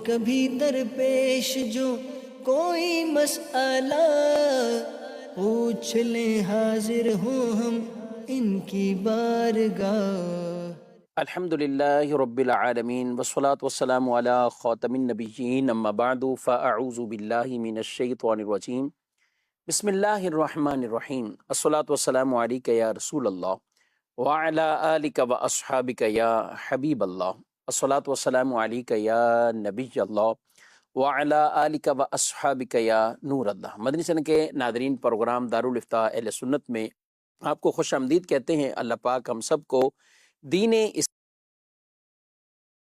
کبھی درپیش جو کوئی مسئلہ، پوچھ لیں حاضر ہوں ہم ان کی بارگاہ۔ الحمدللہ رب العالمین والصلاة والسلام علی خاتم النبیین، اما بعد فاعوذ باللہ من الشیطان الرجیم، بسم اللہ الرحمن الرحیم، الصلاة والسلام علیک یا رسول اللہ وعلی آلک و اصحابک یا حبیب اللہ، الصلاة والسلام علیک یا نبی اللہ وعلی آلک و اصحابک یا نور اللہ۔ مدنی چینل کے ناظرین، پروگرام دارالافتاء اہل سنت میں آپ کو خوش آمدید کہتے ہیں۔ اللہ پاک ہم سب کو دین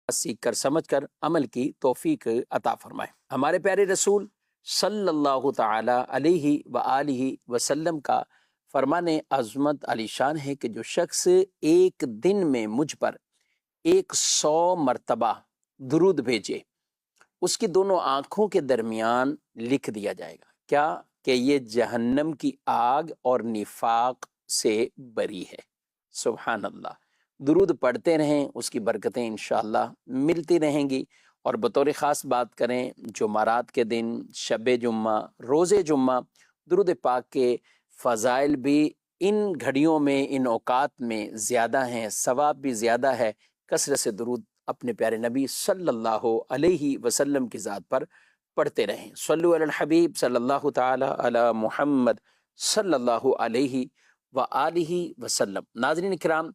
سیکھ کر سمجھ کر عمل کی توفیق عطا فرمائے۔ ہمارے پیارے رسول صلی اللہ تعالی علیہ وآلہ وسلم کا فرمان عظمت علی شان ہے کہ جو شخص ایک دن میں مجھ پر 100 مرتبہ درود بھیجے، اس کی دونوں آنکھوں کے درمیان لکھ دیا جائے گا کیا کہ یہ جہنم کی آگ اور نفاق سے بری ہے۔ سبحان اللہ۔ درود پڑھتے رہیں، اس کی برکتیں انشاءاللہ ملتی رہیں گی۔ اور بطور خاص بات کریں، جمعرات کے دن، شب جمعہ، روز جمعہ، درود پاک کے فضائل بھی ان گھڑیوں میں، ان اوقات میں زیادہ ہیں، ثواب بھی زیادہ ہے۔ کثرت سے درود اپنے پیارے نبی صلی اللہ علیہ وسلم کی ذات پر پڑھتے رہیں۔ صلو علی الحبیب صلی اللہ تعالی علی محمد صلی اللہ علیہ وآلہ وسلم۔ ناظرین کرام،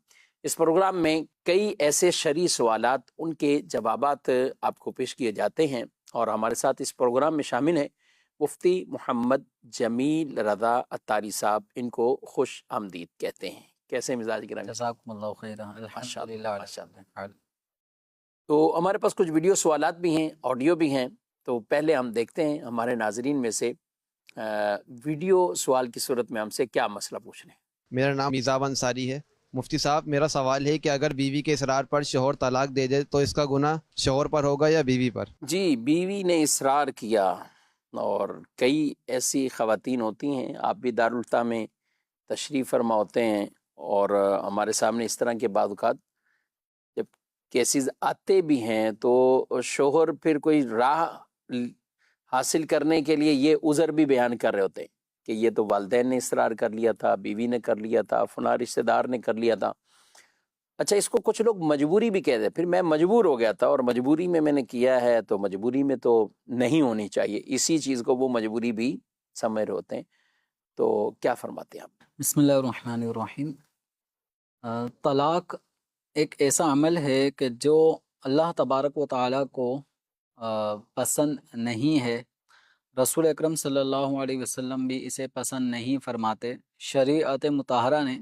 اس پروگرام میں کئی ایسے شرعی سوالات، ان کے جوابات آپ کو پیش کیے جاتے ہیں، اور ہمارے ساتھ اس پروگرام میں شامل ہیں مفتی محمد جمیل رضا عطاری صاحب، ان کو خوش آمدید کہتے ہیں۔ کیسے مزاج گرامی؟ جزاکم اللہ خیرا، الحمدللہ۔ تو ہمارے پاس کچھ ویڈیو سوالات بھی ہیں، آڈیو بھی ہیں، تو پہلے ہم دیکھتے ہیں ہمارے ناظرین میں سے ویڈیو سوال کی صورت میں ہم سے کیا مسئلہ پوچھ رہے ہیں۔ میرا نام میزاب انصاری ہے۔ مفتی صاحب، میرا سوال ہے کہ اگر بیوی کے اصرار پر شوہر طلاق دے دے تو اس کا گناہ شوہر پر ہوگا یا بیوی پر؟ جی، بیوی نے اصرار کیا، اور کئی ایسی خواتین ہوتی ہیں، آپ بھی دارالفتاء میں تشریف فرما ہوتے ہیں، اور ہمارے سامنے اس طرح کے بعض اوقات جب کیسز آتے بھی ہیں تو شوہر پھر کوئی راہ حاصل کرنے کے لیے یہ عذر بھی بیان کر رہے ہوتے ہیں کہ یہ تو والدین نے اصرار کر لیا تھا، بیوی نے کر لیا تھا، فلاں رشتہ دار نے کر لیا تھا۔ اچھا، اس کو کچھ لوگ مجبوری بھی کہتے ہیں، پھر میں مجبور ہو گیا تھا اور مجبوری میں نے کیا ہے، تو مجبوری میں تو نہیں ہونی چاہیے، اسی چیز کو وہ مجبوری بھی سمجھ رہے ہوتے ہیں۔ تو کیا فرماتے ہیں آپ؟ بسم اللہ الرحمن الرحیم۔ طلاق ایک ایسا عمل ہے کہ جو اللہ تبارک و تعالیٰ کو پسند نہیں ہے، رسول اکرم صلی اللہ علیہ وسلم بھی اسے پسند نہیں فرماتے۔ شریعت مطہرہ نے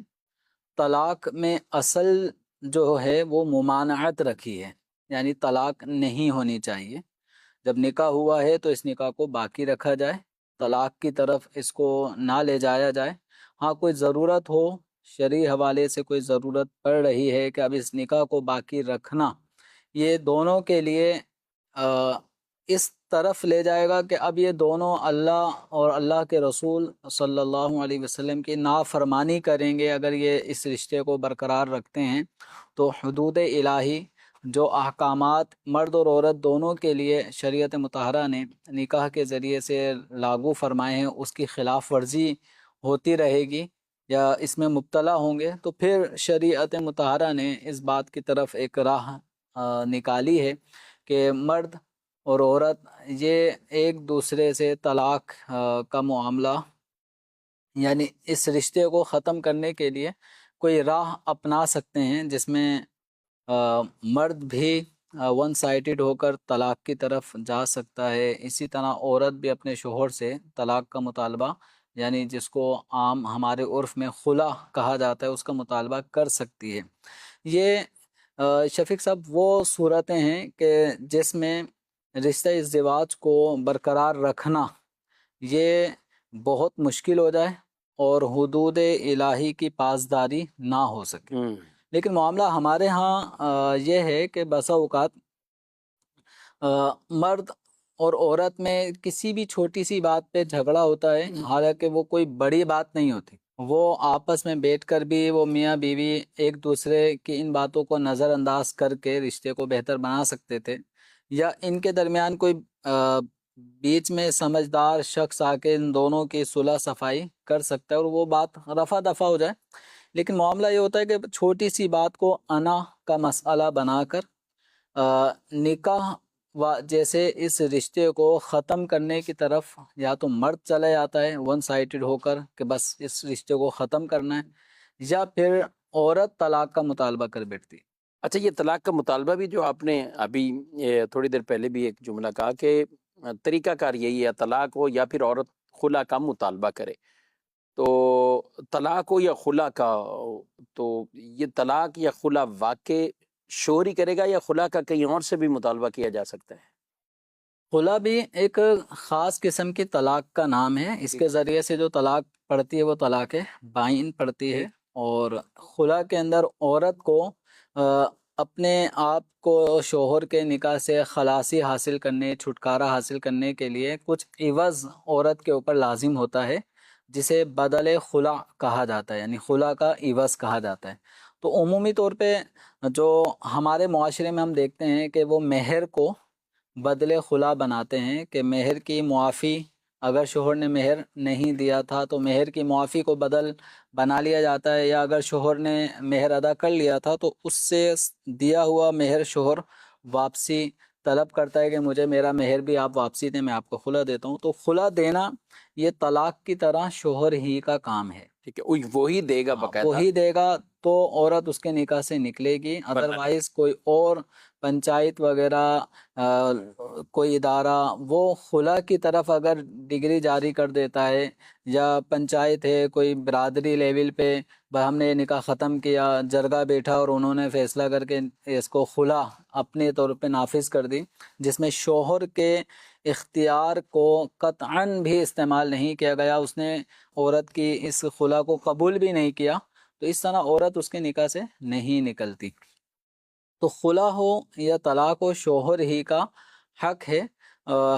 طلاق میں اصل جو ہے وہ ممانعت رکھی ہے، یعنی طلاق نہیں ہونی چاہیے۔ جب نکاح ہوا ہے تو اس نکاح کو باقی رکھا جائے، طلاق کی طرف اس کو نہ لے جایا جائے۔ ہاں، کوئی ضرورت ہو، شرعی حوالے سے کوئی ضرورت پڑ رہی ہے کہ اب اس نکاح کو باقی رکھنا، یہ دونوں کے لیے اس طرف لے جائے گا کہ اب یہ دونوں اللہ اور اللہ کے رسول صلی اللہ علیہ وسلم کی نافرمانی کریں گے۔ اگر یہ اس رشتے کو برقرار رکھتے ہیں تو حدود الہی، جو احکامات مرد اور عورت دونوں کے لیے شریعت مطہرہ نے نکاح کے ذریعے سے لاگو فرمائے ہیں، اس کی خلاف ورزی ہوتی رہے گی یا اس میں مبتلا ہوں گے، تو پھر شریعت مطہرہ نے اس بات کی طرف ایک راہ نکالی ہے کہ مرد اور عورت یہ ایک دوسرے سے طلاق کا معاملہ، یعنی اس رشتے کو ختم کرنے کے لیے کوئی راہ اپنا سکتے ہیں، جس میں مرد بھی ون سائیڈڈ ہو کر طلاق کی طرف جا سکتا ہے، اسی طرح عورت بھی اپنے شوہر سے طلاق کا مطالبہ، یعنی جس کو عام ہمارے عرف میں خلا کہا جاتا ہے، اس کا مطالبہ کر سکتی ہے۔ یہ شفیق صاحب وہ صورتیں ہیں کہ جس میں رشتہ ازدواج کو برقرار رکھنا یہ بہت مشکل ہو جائے اور حدود الہی کی پاسداری نہ ہو سکے۔ لیکن معاملہ ہمارے ہاں یہ ہے کہ بسا اوقات مرد اور عورت میں کسی بھی چھوٹی سی بات پہ جھگڑا ہوتا ہے، حالانکہ وہ کوئی بڑی بات نہیں ہوتی، وہ آپس میں بیٹھ کر بھی وہ میاں بیوی ایک دوسرے کی ان باتوں کو نظر انداز کر کے رشتے کو بہتر بنا سکتے تھے۔ یا ان کے درمیان کوئی بیچ میں سمجھدار شخص آ کے ان دونوں کی صلح صفائی کر سکتا ہے اور وہ بات رفع دفع ہو جائے. لیکن معاملہ یہ ہوتا ہے کہ چھوٹی سی بات کو انا کا مسئلہ بنا کر نکاح جیسے اس رشتے کو ختم کرنے کی طرف یا تو مرد چلا جاتا ہے ون سائیڈڈ ہو کر کہ بس اس رشتے کو ختم کرنا ہے، یا پھر عورت طلاق کا مطالبہ کر بیٹھتی. اچھا، یہ طلاق کا مطالبہ بھی جو آپ نے ابھی تھوڑی دیر پہلے بھی ایک جملہ کہا کہ طریقہ کار یہی ہے، طلاق ہو یا پھر عورت خلا کا مطالبہ کرے، تو طلاق ہو یا خلا کا ہو، تو یہ طلاق یا خلا واقع شوہر ہی کرے گا یا خلا کا کہیں اور سے بھی مطالبہ کیا جا سکتا ہے؟ خلا بھی ایک خاص قسم کی طلاق کا نام ہے. اس کے ذریعے سے جو طلاق پڑتی ہے وہ طلاق بائن پڑتی ہے. اور خلا کے اندر عورت کو اپنے آپ کو شوہر کے نکاح سے خلاصی حاصل کرنے، چھٹکارا حاصل کرنے کے لیے کچھ عوض عورت کے اوپر لازم ہوتا ہے، جسے بدل خلا کہا جاتا ہے، یعنی خلا کا عوض کہا جاتا ہے. تو عمومی طور پہ جو ہمارے معاشرے میں ہم دیکھتے ہیں کہ وہ مہر کو بدل خلا بناتے ہیں کہ مہر کی معافی، اگر شوہر نے مہر نہیں دیا تھا تو مہر کی معافی کو بدل بنا لیا جاتا ہے، یا اگر شوہر نے مہر ادا کر لیا تھا تو اس سے دیا ہوا مہر شوہر واپسی طلب کرتا ہے کہ مجھے میرا مہر بھی آپ واپسی دیں، میں آپ کو خلا دیتا ہوں. تو خلا دینا یہ طلاق کی طرح شوہر ہی کا کام ہے. ٹھیک ہے، وہی دے گا باقاعدہ. وہی دے گا تو عورت اس کے نکاح سے نکلے گی. ادروائز کوئی اور پنچایت وغیرہ کوئی ادارہ وہ خلا کی طرف اگر ڈگری جاری کر دیتا ہے، یا پنچایت ہے کوئی برادری لیول پہ ہم نے یہ نکاح ختم کیا، جرگہ بیٹھا اور انہوں نے فیصلہ کر کے اس کو خلا اپنے طور پہ نافذ کر دی، جس میں شوہر کے اختیار کو قطعاً بھی استعمال نہیں کیا گیا، اس نے عورت کی اس خلا کو قبول بھی نہیں کیا، تو اس طرح عورت اس کے نکاح سے نہیں نکلتی. تو خلا ہو یا طلاق ہو شوہر ہی کا حق ہے.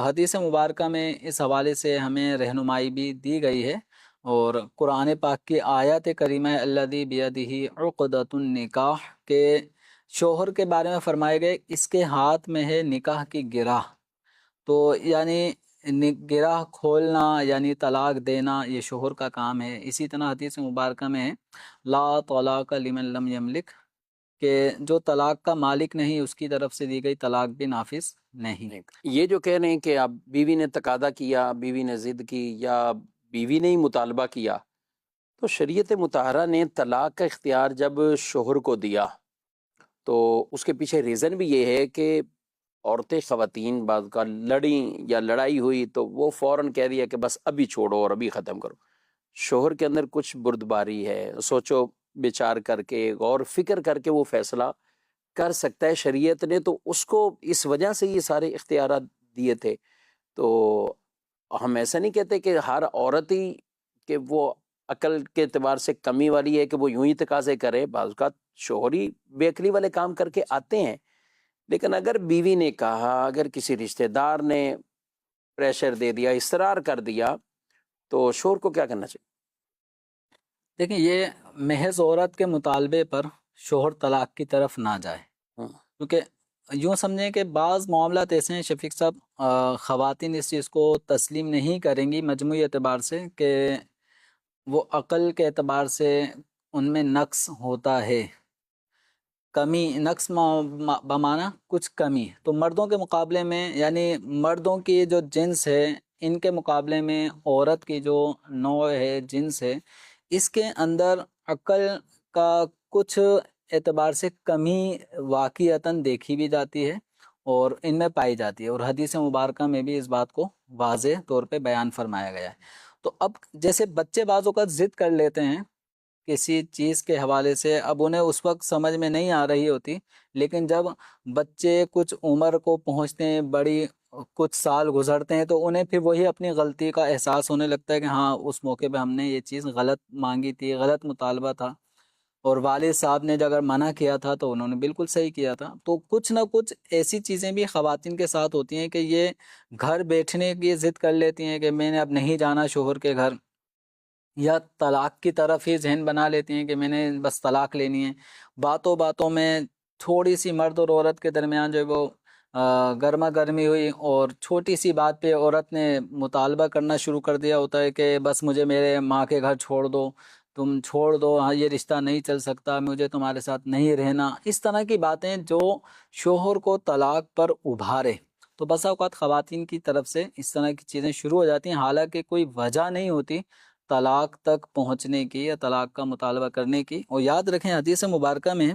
حدیث مبارکہ میں اس حوالے سے ہمیں رہنمائی بھی دی گئی ہے، اور قرآن پاک کی آیت کریمہ الذی بیدہ عقدۃ النکاح کے شوہر کے بارے میں فرمائے گئے اس کے ہاتھ میں ہے نکاح کی گرہ. تو یعنی گرہ کھولنا یعنی طلاق دینا یہ شوہر کا کام ہے. اسی طرح حدیث مبارکہ میں لا طلاق لمن لم یملک کہ جو طلاق کا مالک نہیں اس کی طرف سے دی گئی طلاق بھی نافذ نہیں. یہ جو کہہ رہے ہیں کہ اب بیوی نے تقاضا کیا، بیوی نے ضد کی، یا بیوی نے ہی مطالبہ کیا، تو شریعت مطہرہ نے طلاق کا اختیار جب شوہر کو دیا تو اس کے پیچھے ریزن بھی یہ ہے کہ عورتیں خواتین بعض کا لڑیں یا لڑائی ہوئی تو وہ فوراً کہہ دیا کہ بس ابھی چھوڑو اور ابھی ختم کرو. شوہر کے اندر کچھ بردباری ہے، سوچو بچار کر کے غور فکر کر کے وہ فیصلہ کر سکتا ہے. شریعت نے تو اس کو اس وجہ سے یہ سارے اختیارات دیے تھے. تو ہم ایسا نہیں کہتے کہ ہر عورت ہی کہ وہ عقل کے اعتبار سے کمی والی ہے کہ وہ یوں ہی تقاضے کرے. بعض اوقات شوہر ہی بے عقلی والے کام کر کے آتے ہیں، لیکن اگر بیوی نے کہا، اگر کسی رشتہ دار نے پریشر دے دیا، اصرار کر دیا، تو شوہر کو کیا کرنا چاہیے؟ دیکھیں یہ محض عورت کے مطالبے پر شوہر طلاق کی طرف نہ جائے، کیونکہ یوں سمجھیں کہ بعض معاملات ایسے ہیں شفیق صاحب، خواتین اس چیز کو تسلیم نہیں کریں گی مجموعی اعتبار سے کہ وہ عقل کے اعتبار سے ان میں نقص ہوتا ہے، کمی، نقص بمعنی کچھ کمی. تو مردوں کے مقابلے میں یعنی مردوں کی جو جنس ہے ان کے مقابلے میں عورت کی جو نوع ہے، جنس ہے، اس کے اندر عقل کا کچھ اعتبار سے کمی واقعتاً دیکھی بھی جاتی ہے اور ان میں پائی جاتی ہے، اور حدیث مبارکہ میں بھی اس بات کو واضح طور پہ بیان فرمایا گیا ہے. تو اب جیسے بچے بعض اوقات ضد کر لیتے ہیں کسی چیز کے حوالے سے، اب انہیں اس وقت سمجھ میں نہیں آ رہی ہوتی، لیکن جب بچے کچھ عمر کو پہنچتے ہیں، بڑی کچھ سال گزرتے ہیں، تو انہیں پھر وہی اپنی غلطی کا احساس ہونے لگتا ہے کہ ہاں اس موقع پہ ہم نے یہ چیز غلط مانگی تھی، غلط مطالبہ تھا، اور والد صاحب نے اگر منع کیا تھا تو انہوں نے بالکل صحیح کیا تھا. تو کچھ نہ کچھ ایسی چیزیں بھی خواتین کے ساتھ ہوتی ہیں کہ یہ گھر بیٹھنے کی ضد کر لیتی ہیں کہ میں نے اب نہیں جانا شوہر کے گھر، یا طلاق کی طرف ہی ذہن بنا لیتی ہیں کہ میں نے بس طلاق لینی ہے. باتوں باتوں میں تھوڑی سی مرد اور عورت کے درمیان جو ہے وہ گرما گرمی ہوئی اور چھوٹی سی بات پہ عورت نے مطالبہ کرنا شروع کر دیا ہوتا ہے کہ بس مجھے میرے ماں کے گھر چھوڑ دو، تم چھوڑ دو، ہاں یہ رشتہ نہیں چل سکتا، مجھے تمہارے ساتھ نہیں رہنا، اس طرح کی باتیں جو شوہر کو طلاق پر ابھارے، تو بسا اوقات خواتین کی طرف سے اس طرح کی چیزیں شروع ہو جاتی ہیں، حالانکہ کوئی وجہ نہیں ہوتی طلاق تک پہنچنے کی یا طلاق کا مطالبہ کرنے کی۔ اور یاد رکھیں حدیث مبارکہ میں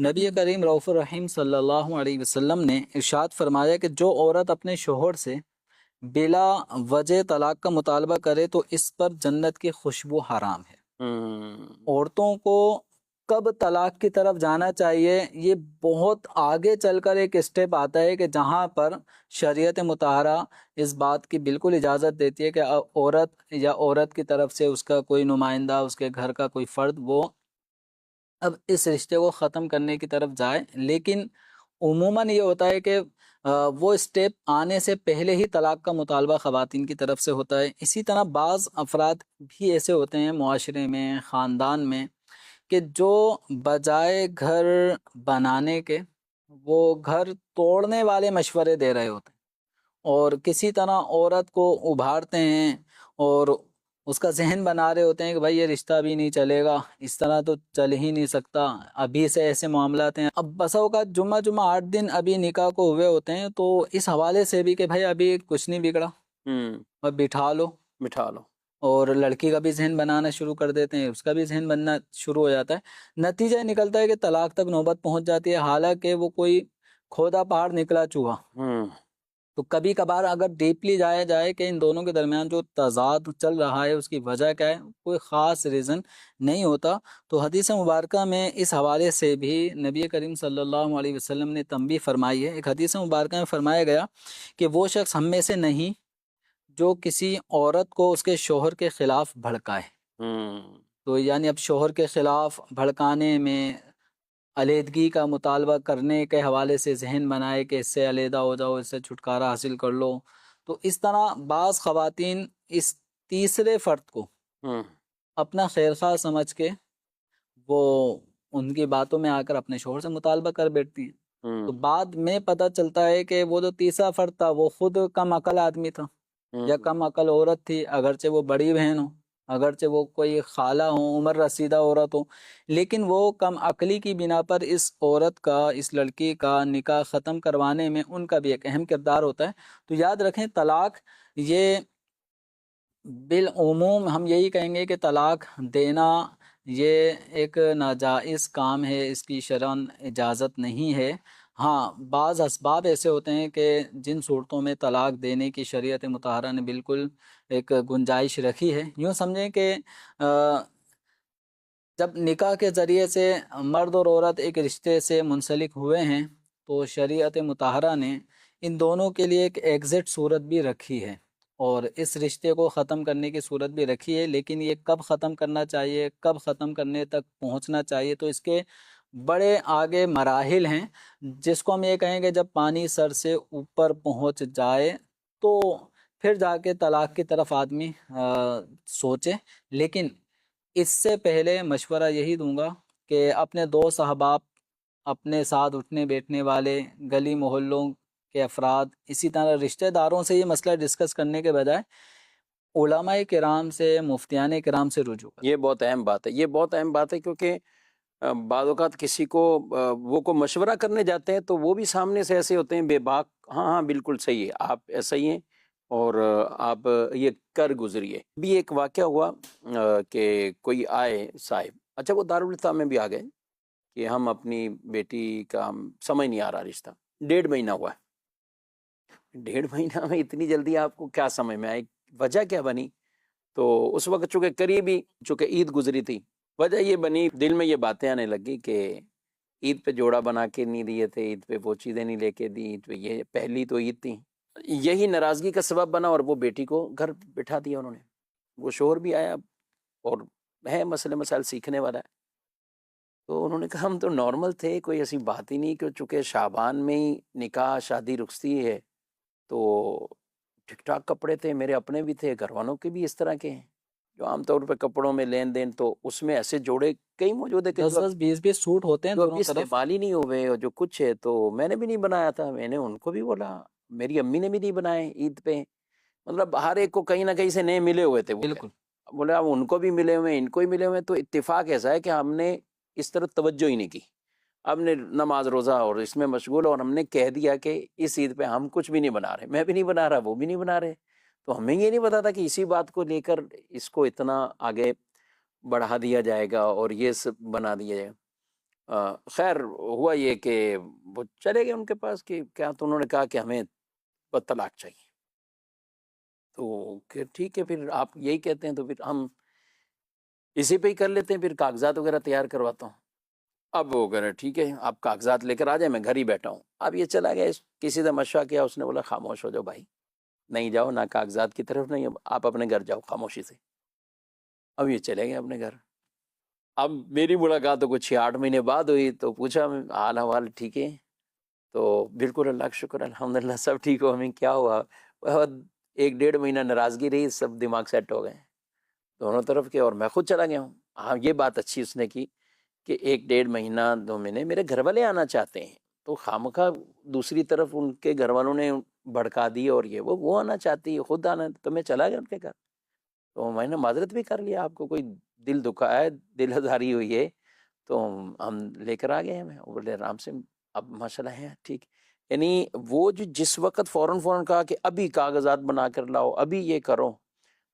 نبی کریم رؤوف الرحیم صلی اللہ علیہ وسلم نے ارشاد فرمایا کہ جو عورت اپنے شوہر سے بلا وجہ طلاق کا مطالبہ کرے تو اس پر جنت کی خوشبو حرام ہے۔ عورتوں کو کب طلاق کی طرف جانا چاہیے، یہ بہت آگے چل کر ایک اسٹیپ آتا ہے کہ جہاں پر شریعت مطہرہ اس بات کی بالکل اجازت دیتی ہے کہ عورت یا عورت کی طرف سے اس کا کوئی نمائندہ، اس کے گھر کا کوئی فرد، وہ اب اس رشتے کو ختم کرنے کی طرف جائے۔ لیکن عموماً یہ ہوتا ہے کہ وہ اسٹیپ آنے سے پہلے ہی طلاق کا مطالبہ خواتین کی طرف سے ہوتا ہے۔ اسی طرح بعض افراد بھی ایسے ہوتے ہیں معاشرے میں، خاندان میں، کہ جو بجائے گھر بنانے کے وہ گھر توڑنے والے مشورے دے رہے ہوتے ہیں، اور کسی طرح عورت کو ابھارتے ہیں اور اس کا ذہن بنا رہے ہوتے ہیں کہ بھائی یہ رشتہ بھی نہیں چلے گا، اس طرح تو چل ہی نہیں سکتا، ابھی سے ایسے معاملات ہیں۔ اب بسا اوقات جمعہ 8 دن ابھی نکاح کو ہوئے ہوتے ہیں، تو اس حوالے سے بھی کہ بھائی ابھی کچھ نہیں بگڑا، اب بٹھا لو، اور لڑکی کا بھی ذہن بنانا شروع کر دیتے ہیں، اس کا بھی ذہن بننا شروع ہو جاتا ہے، نتیجہ نکلتا ہے کہ طلاق تک نوبت پہنچ جاتی ہے، حالانکہ وہ کوئی کھودا پہاڑ نکلا چوہا۔ تو کبھی کبھار اگر ڈیپلی جایا جائے کہ ان دونوں کے درمیان جو تضاد چل رہا ہے اس کی وجہ کیا ہے، کوئی خاص ریزن نہیں ہوتا، تو حدیث مبارکہ میں اس حوالے سے بھی نبی کریم صلی اللہ علیہ وسلم نے تنبیہ فرمائی ہے۔ ایک حدیث مبارکہ میں فرمایا گیا کہ وہ شخص ہم میں سے نہیں جو کسی عورت کو اس کے شوہر کے خلاف بھڑکائے، تو یعنی اب شوہر کے خلاف بھڑکانے میں، علیحدگی کا مطالبہ کرنے کے حوالے سے ذہن بنائے کہ اس سے علیحدہ ہو جاؤ، اس سے چھٹکارا حاصل کر لو، تو اس طرح بعض خواتین اس تیسرے فرد کو اپنا خیر خواہ سمجھ کے وہ ان کی باتوں میں آ کر اپنے شوہر سے مطالبہ کر بیٹھتی ہیں، تو بعد میں پتہ چلتا ہے کہ وہ جو تیسرا فرد تھا وہ خود کم عقل آدمی تھا یا کم عقل عورت تھی، اگرچہ وہ بڑی بہن ہو، اگرچہ وہ کوئی خالہ ہوں، عمر رسیدہ عورت ہو، لیکن وہ کم عقلی کی بنا پر اس عورت کا، اس لڑکی کا نکاح ختم کروانے میں ان کا بھی ایک اہم کردار ہوتا ہے۔ تو یاد رکھیں طلاق یہ بالعموم ہم یہی کہیں گے کہ طلاق دینا یہ ایک ناجائز کام ہے، اس کی شرعاً اجازت نہیں ہے۔ ہاں بعض اسباب ایسے ہوتے ہیں کہ جن صورتوں میں طلاق دینے کی شریعت مطہرہ نے بالکل ایک گنجائش رکھی ہے۔ یوں سمجھیں کہ جب نکاح کے ذریعے سے مرد اور عورت ایک رشتے سے منسلک ہوئے ہیں تو شریعت مطہرہ نے ان دونوں کے لیے ایک ایگزٹ صورت بھی رکھی ہے، اور اس رشتے کو ختم کرنے کی صورت بھی رکھی ہے، لیکن یہ کب ختم کرنا چاہیے، کب ختم کرنے تک پہنچنا چاہیے، تو اس کے بڑے آگے مراحل ہیں، جس کو ہم یہ کہیں گے جب پانی سر سے اوپر پہنچ جائے تو پھر جا کے طلاق کی طرف آدمی سوچے۔ لیکن اس سے پہلے مشورہ یہی دوں گا کہ اپنے دوست احباب، اپنے ساتھ اٹھنے بیٹھنے والے، گلی محلوں کے افراد، اسی طرح رشتہ داروں سے یہ مسئلہ ڈسکس کرنے کے بجائے علماء کرام سے، مفتیان کرام سے رجوع کریں۔ یہ بہت اہم بات ہے، یہ بہت اہم بات ہے، کیونکہ بعض اوقات کسی کو وہ کو مشورہ کرنے جاتے ہیں تو وہ بھی سامنے سے ایسے ہوتے ہیں بے باک، ہاں ہاں بالکل صحیح ہے، آپ ایسا ہی ہیں اور آپ یہ کر گزریے۔ بھی ایک واقعہ ہوا کہ کوئی آئے صاحب، اچھا وہ دارالفتہ میں بھی آ گئے کہ ہم اپنی بیٹی کا ہم سمجھ نہیں آ رہا رشتہ، 1.5 مہینہ ہوا ہے، 1.5 مہینہ میں اتنی جلدی آپ کو کیا سمجھ میں آئی، وجہ کیا بنی؟ تو اس وقت چونکہ قریبی، چونکہ عید گزری تھی، وجہ یہ بنی، دل میں یہ باتیں آنے لگی کہ عید پہ جوڑا بنا کے نہیں دیے تھے، عید پہ وہ چیزیں نہیں لے کے دی، عید پہ یہ پہلی تو عید تھی، یہی ناراضگی کا سبب بنا اور وہ بیٹی کو گھر بٹھا دیا انہوں نے۔ وہ شوہر بھی آیا اور ہے مسئلے مسائل سیکھنے والا ہے، تو انہوں نے کہا ہم تو نارمل تھے، کوئی ایسی بات ہی نہیں، کہ چونکہ شعبان میں ہی نکاح شادی رخصتی ہے تو ٹھیک ٹھاک کپڑے تھے، میرے اپنے بھی تھے، گھر والوں کے بھی اس طرح کے ہیں جو عام طور پہ کپڑوں میں لین دین، تو اس میں ایسے جوڑے کئی موجود ہے کہ 10-20 سوٹ ہوتے ہیں جو دونوں ابھی طرف. استعمال ہی نہیں ہوئے اور جو کچھ ہے تو میں نے بھی نہیں بنایا تھا. میں نے ان کو بھی بولا, میری امی نے بھی نہیں بنائے عید پہ. مطلب ہر ایک کو کہیں نہ کہیں سے نئے ملے ہوئے تھے. بالکل بولے اب ان کو بھی ملے ہوئے ہیں, ان کو بھی ملے ہوئے ہیں. تو اتفاق ایسا ہے کہ ہم نے اس طرف توجہ ہی نہیں کی. ہم نے نماز روزہ اور اس میں مشغول, اور ہم نے کہہ دیا کہ اس عید پہ ہم کچھ بھی نہیں بنا رہے. میں بھی نہیں بنا رہا, وہ بھی نہیں بنا رہے. تو ہمیں یہ نہیں پتا تھا کہ اسی بات کو لے کر اس کو اتنا آگے بڑھا دیا جائے گا اور یہ سب بنا دیا جائے گا. خیر ہوا یہ کہ وہ چلے گئے ان کے پاس کہ کیا, تو انہوں نے کہا کہ ہمیں طلاق چاہیے. تو کہ ٹھیک ہے پھر آپ یہی کہتے ہیں تو پھر ہم اسی پہ ہی کر لیتے ہیں, پھر کاغذات وغیرہ تیار کرواتا ہوں. اب وہ کہہ رہے ٹھیک ہے آپ کاغذات لے کر آ جائیں, میں گھر ہی بیٹھا ہوں. اب یہ چلا گیا, کسی سے مشورہ کیا, اس نے بولا خاموش ہو جاؤ بھائی, نہیں جاؤ نہ کاغذات کی طرف نہیں, آپ اپنے گھر جاؤ خاموشی سے. اب یہ چلے گئے اپنے گھر. اب میری ملاقات تو کچھ 8 مہینے بعد ہوئی, تو پوچھا حال حوال ٹھیک ہے, تو بالکل اللہ کا شکر الحمدللہ سب ٹھیک ہو. ہمیں کیا ہوا, 1-1.5 مہینہ ناراضگی رہی, سب دماغ سیٹ ہو گئے دونوں طرف کے, اور میں خود چلا گیا ہوں. ہاں یہ بات اچھی اس نے کی کہ 1-1.5 مہینہ 2 مہینے میرے گھر والے آنا چاہتے ہیں, تو خامخواہ دوسری طرف ان کے گھر والوں نے بھڑکا دی, اور یہ وہ آنا چاہتی ہے, خود آنا, تو میں چلا گیا ان کے گھر. تو میں نے معذرت بھی کر لیا, آپ کو کوئی دل دکھا ہے, دل آزاری ہوئی ہے, تو ہم لے کر آ گئے ہیں. میں بولے آرام سے, اب ماشاء اللہ ہے ٹھیک. یعنی وہ جو جس وقت فوراً کہا کہ ابھی کاغذات بنا کر لاؤ, ابھی یہ کرو,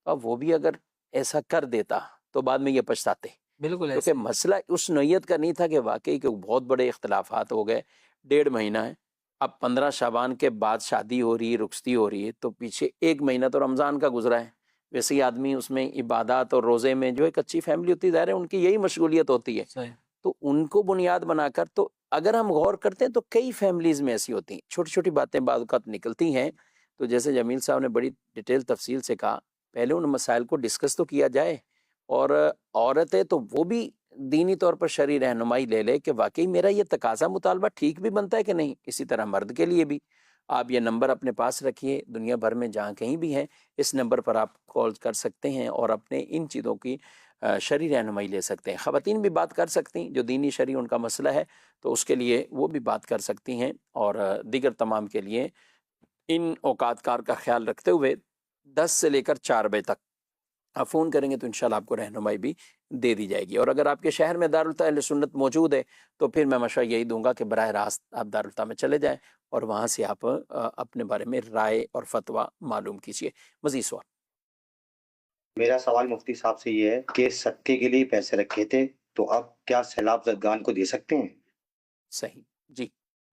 اب وہ بھی اگر ایسا کر دیتا تو بعد میں یہ پچھتاتے. بالکل کیونکہ ایسے. مسئلہ اس نوعیت کا نہیں تھا کہ واقعی کہ بہت بڑے اختلافات ہو گئے. 1.5 مہینہ ہے, اب 15 شعبان کے بعد شادی ہو رہی ہے, رخصتی ہو رہی ہے, تو پیچھے 1 مہینہ تو رمضان کا گزرا ہے. ویسے ہی آدمی اس میں عبادات اور روزے میں, جو ایک اچھی فیملی ہوتی ہے ظاہر ہے ان کی یہی مشغولیت ہوتی ہے, صحیح. تو ان کو بنیاد بنا کر, تو اگر ہم غور کرتے ہیں تو کئی فیملیز میں ایسی ہوتی ہیں, چھوٹی چھوٹی باتیں بعض اوقات نکلتی ہیں. تو جیسے جمیل صاحب نے بڑی ڈیٹیل تفصیل سے کہا, پہلے ان مسائل کو ڈسکس تو کیا جائے, اور عورت ہے تو وہ بھی دینی طور پر شرعی رہنمائی لے لے کہ واقعی میرا یہ تقاضا مطالبہ ٹھیک بھی بنتا ہے کہ نہیں. اسی طرح مرد کے لیے بھی آپ یہ نمبر اپنے پاس رکھیے, دنیا بھر میں جہاں کہیں بھی ہیں اس نمبر پر آپ کال کر سکتے ہیں اور اپنے ان چیزوں کی شرعی رہنمائی لے سکتے ہیں. خواتین بھی بات کر سکتی ہیں, جو دینی شرعی ان کا مسئلہ ہے تو اس کے لیے وہ بھی بات کر سکتی ہیں. اور دیگر تمام کے لیے ان اوقات کار کا خیال رکھتے ہوئے 10 سے لے کر 4 بجے تک آپ فون کریں گے تو انشاءاللہ آپ کو رہنمائی بھی دے دی جائے گی. اور اگر آپ کے شہر میں دارالفتہ اہل سنت موجود ہے تو پھر میں مشورہ یہی دوں گا کہ براہ راست آپ دارالفتہ میں چلے جائیں اور وہاں سے آپ اپنے بارے میں رائے اور فتویٰ معلوم کیجیے. مزید سوال. میرا سوال مفتی صاحب سے یہ ہے کہ صدقے کے لیے پیسے رکھے تھے تو اب کیا سیلاب زدگان کو دے سکتے ہیں؟ صحیح جی.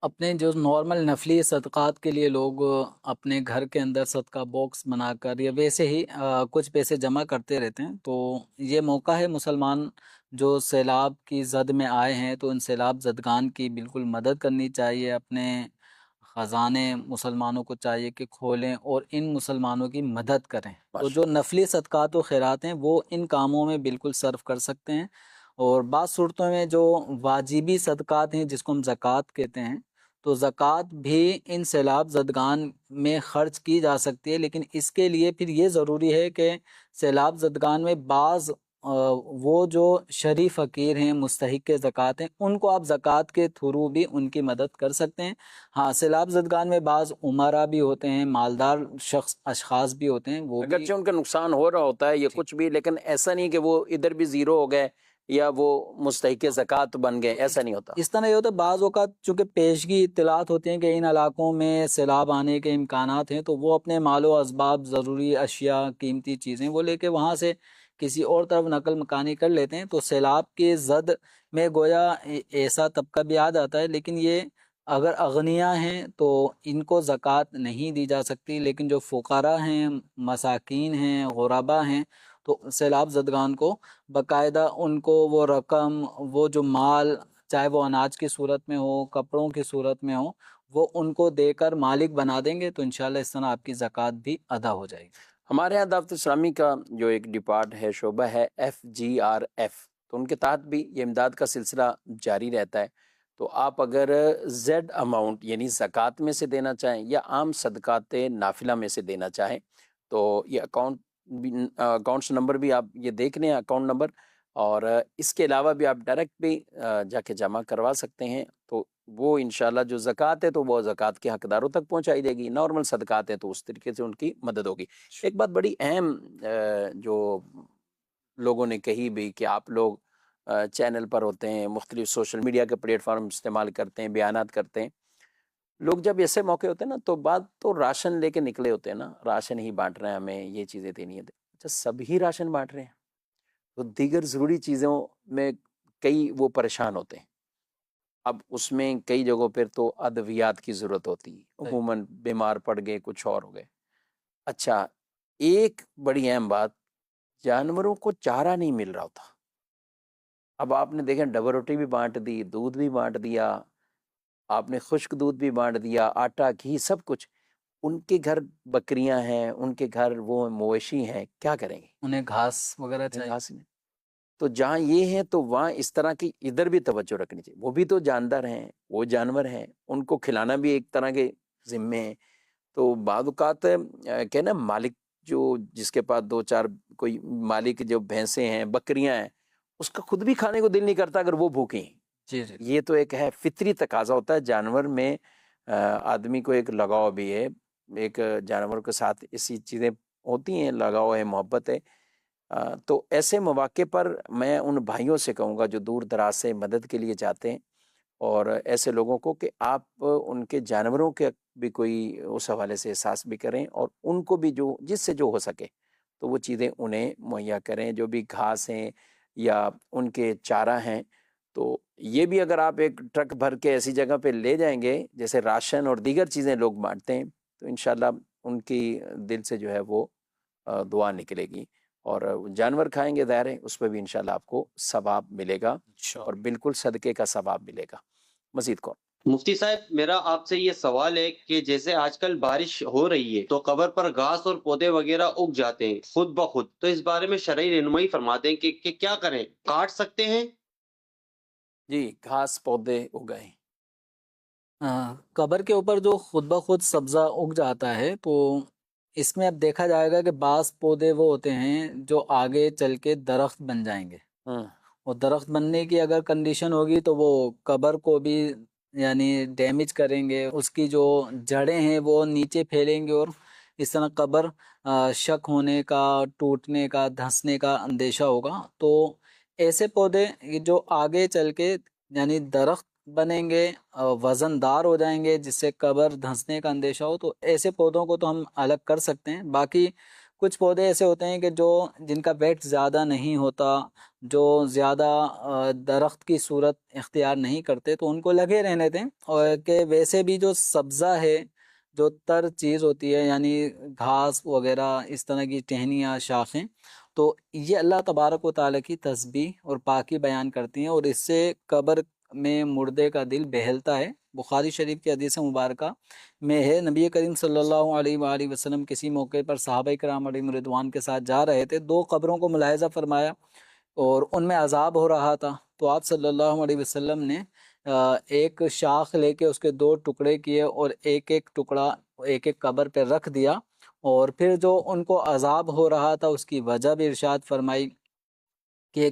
اپنے جو نارمل نفلی صدقات کے لیے لوگ اپنے گھر کے اندر صدقہ باکس بنا کر یا ویسے ہی کچھ پیسے جمع کرتے رہتے ہیں. تو یہ موقع ہے مسلمان جو سیلاب کی زد میں آئے ہیں تو ان سیلاب زدگان کی بالکل مدد کرنی چاہیے. اپنے خزانے مسلمانوں کو چاہیے کہ کھولیں اور ان مسلمانوں کی مدد کریں. تو جو نفلی صدقات و خیرات ہیں وہ ان کاموں میں بالکل صرف کر سکتے ہیں. اور بعض صورتوں میں جو واجبی صدقات ہیں جس کو ہم زکوٰۃ کہتے ہیں, تو زکوٰۃ بھی ان سیلاب زدگان میں خرچ کی جا سکتی ہے. لیکن اس کے لیے پھر یہ ضروری ہے کہ سیلاب زدگان میں بعض وہ جو شرعی فقیر ہیں, مستحق زکوٰۃ ہیں, ان کو آپ زکوٰۃ کے تھرو بھی ان کی مدد کر سکتے ہیں. ہاں سیلاب زدگان میں بعض عمرا بھی ہوتے ہیں, مالدار اشخاص بھی ہوتے ہیں, وہ اگرچہ ان کا نقصان ہو رہا ہوتا ہے یہ کچھ بھی, لیکن ایسا نہیں کہ وہ ادھر بھی زیرو ہو گئے یا وہ مستحق زکوٰۃ بن گئے, ایسا نہیں ہوتا. اس طرح یہ ہوتا ہے. بعض اوقات چونکہ پیشگی اطلاعات ہوتی ہیں کہ ان علاقوں میں سیلاب آنے کے امکانات ہیں, تو وہ اپنے مال و اسباب, ضروری اشیاء, قیمتی چیزیں وہ لے کے وہاں سے کسی اور طرف نقل مکانی کر لیتے ہیں. تو سیلاب کے زد میں گویا ایسا طبقہ بھی آ جاتا ہے, لیکن یہ اگر اغنیاء ہیں تو ان کو زکوٰۃ نہیں دی جا سکتی. لیکن جو فقراء ہیں, مساکین ہیں, غربا ہیں, تو سیلاب زدگان کو باقاعدہ ان کو وہ رقم, وہ جو مال, چاہے وہ اناج کی صورت میں ہو, کپڑوں کی صورت میں ہو, وہ ان کو دے کر مالک بنا دیں گے. تو انشاءاللہ اس طرح آپ کی زکوٰۃ بھی ادا ہو جائے گی. ہمارے یہاں دعوت اسلامی کا جو ایک ڈپارٹ ہے, شعبہ ہے FGRF, تو ان کے تحت بھی یہ امداد کا سلسلہ جاری رہتا ہے. تو آپ اگر زیڈ اماؤنٹ یعنی زکوٰۃ میں سے دینا چاہیں یا عام صدقات نافلہ میں سے دینا چاہیں تو یہ اکاؤنٹس نمبر بھی آپ یہ دیکھ لیں, اکاؤنٹ نمبر اور اس کے علاوہ بھی آپ ڈائریکٹ بھی جا کے جمع کروا سکتے ہیں، تو وہ انشاءاللہ جو زکوٰۃ ہے تو وہ زکوٰۃ کے حقداروں تک پہنچائی جائے گی، نارمل صدقات ہیں تو اس طریقے سے ان کی مدد ہوگی۔ ایک بات بڑی اہم جو لوگوں نے کہی بھی کہ آپ لوگ چینل پر ہوتے ہیں، مختلف سوشل میڈیا کے پلیٹ فارم استعمال کرتے ہیں، بیانات کرتے ہیں، لوگ جب ایسے موقع ہوتے ہیں نا تو بعد تو راشن لے کے نکلے ہوتے ہیں نا، راشن ہی بانٹ رہے ہیں، ہمیں یہ چیزیں دینی ہے، اچھا سب ہی راشن بانٹ رہے ہیں تو دیگر ضروری چیزوں میں کئی وہ پریشان ہوتے ہیں۔ اب اس میں کئی جگہوں پر تو ادویات کی ضرورت ہوتی ہے، عموماً بیمار پڑ گئے، کچھ اور ہو گئے۔ اچھا ایک بڑی اہم بات، جانوروں کو چارہ نہیں مل رہا ہوتا۔ اب آپ نے دیکھیں ڈبل روٹی بھی بانٹ دی، دودھ بھی بانٹ دیا، آپ نے خشک دودھ بھی بانٹ دیا، آٹا گھی سب کچھ، ان کے گھر بکریاں ہیں، ان کے گھر وہ مویشی ہیں، کیا کریں گے؟ انہیں گھاس وغیرہ چاہیے۔ گھاس نہیں۔ تو جہاں یہ ہے تو وہاں اس طرح کی ادھر بھی توجہ رکھنی چاہیے، وہ بھی تو جاندار ہیں، وہ جانور ہیں، ان کو کھلانا بھی ایک طرح کے ذمے ہیں۔ تو بعض اوقات کہ نا مالک جو جس کے پاس دو چار کوئی مالک جو بھینسیں ہیں، بکریاں ہیں، اس کا خود بھی کھانے کو دل نہیں کرتا اگر وہ بھوکے ہیں۔ جی جی یہ تو ایک ہے فطری تقاضا ہوتا ہے، جانور میں آدمی کو ایک لگاؤ بھی ہے، ایک جانور کے ساتھ ایسی چیزیں ہوتی ہیں، لگاؤ ہے، محبت ہے۔ تو ایسے مواقع پر میں ان بھائیوں سے کہوں گا جو دور دراز سے مدد کے لیے جاتے ہیں، اور ایسے لوگوں کو کہ آپ ان کے جانوروں کے بھی کوئی اس حوالے سے احساس بھی کریں، اور ان کو بھی جو جس سے جو ہو سکے تو وہ چیزیں انہیں مہیا کریں، جو بھی گھاس ہیں یا ان کے چارہ ہیں۔ تو یہ بھی اگر آپ ایک ٹرک بھر کے ایسی جگہ پہ لے جائیں گے جیسے راشن اور دیگر چیزیں لوگ بانٹتے ہیں، تو انشاءاللہ ان کی دل سے جو ہے وہ دعا نکلے گی، اور جانور کھائیں گے ظاہر ہے اس پہ بھی انشاءاللہ آپ کو ثواب ملے گا، اور بالکل صدقے کا ثواب ملے گا۔ مزید کون؟ مفتی صاحب میرا آپ سے یہ سوال ہے کہ جیسے آج کل بارش ہو رہی ہے تو قبر پر گھاس اور پودے وغیرہ اگ جاتے ہیں خود بخود، تو اس بارے میں شرعی رہنمائی فرماتے ہیں کہ کیا کریں؟ کاٹ سکتے ہیں؟ جی گھاس پودے اگائیں۔ قبر کے اوپر جو خود بخود سبزہ اگ جاتا ہے تو اس میں اب دیکھا جائے گا کہ بعض پودے وہ ہوتے ہیں جو آگے چل کے درخت بن جائیں گے، اور درخت بننے کی اگر کنڈیشن ہوگی تو وہ قبر کو بھی یعنی ڈیمیج کریں گے، اس کی جو جڑیں ہیں وہ نیچے پھیلیں گے، اور اس طرح قبر شک ہونے کا، ٹوٹنے کا، دھنسنے کا اندیشہ ہوگا۔ تو ایسے پودے جو آگے چل کے یعنی درخت بنیں گے، وزن دار ہو جائیں گے، جس سے قبر دھنسنے کا اندیشہ ہو، تو ایسے پودوں کو تو ہم الگ کر سکتے ہیں۔ باقی کچھ پودے ایسے ہوتے ہیں کہ جن کا ویٹ زیادہ نہیں ہوتا، جو زیادہ درخت کی صورت اختیار نہیں کرتے، تو ان کو لگے رہنے دیں، اور کہ ویسے بھی جو سبزہ ہے، جو تر چیز ہوتی ہے یعنی گھاس وغیرہ اس طرح کی ٹہنیاں، شاخیں، تو یہ اللہ تبارک و تعالیٰ کی تسبیح اور پاکی بیان کرتی ہیں، اور اس سے قبر میں مردے کا دل بہلتا ہے۔ بخاری شریف کی حدیث مبارکہ میں ہے، نبی کریم صلی اللہ علیہ وآلہ وسلم کسی موقع پر صحابہ کرام علیہم رضوان کے ساتھ جا رہے تھے، دو قبروں کو ملاحظہ فرمایا اور ان میں عذاب ہو رہا تھا، تو آپ صلی اللہ علیہ وسلم نے ایک شاخ لے کے اس کے دو ٹکڑے کیے، اور ایک ایک ٹکڑا ایک ایک قبر پہ رکھ دیا، اور پھر جو ان کو عذاب ہو رہا تھا اس کی وجہ بھی ارشاد فرمائی کہ